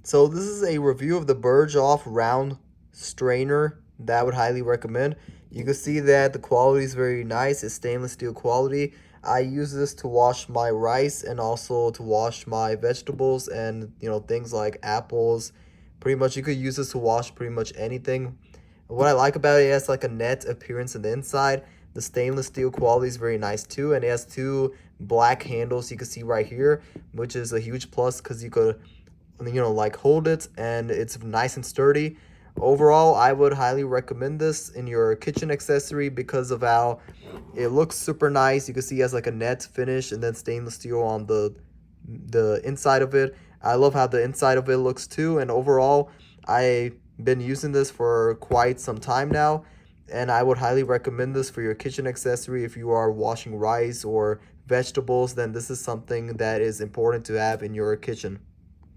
So this is a review of the BergHOFF round strainer that I would highly recommend. You can see that the quality is very nice. It's stainless steel quality. I use this to wash my rice and also to wash my vegetables and things like apples. Pretty much you could use this to wash pretty much anything. What I like about it has like a net appearance on the inside. The stainless steel quality is very nice too, and it has two black handles you can see right here, which is a huge plus because you could like hold it and it's nice and sturdy. Overall, I would highly recommend this in your kitchen accessory because of how it looks super nice. You can see it has like a net finish and then stainless steel on the inside of it. I love how the inside of it looks too, and overall I've been using this for quite some time now, and I would highly recommend this for your kitchen accessory. If you are washing rice or vegetables, then this is something that is important to have in your kitchen.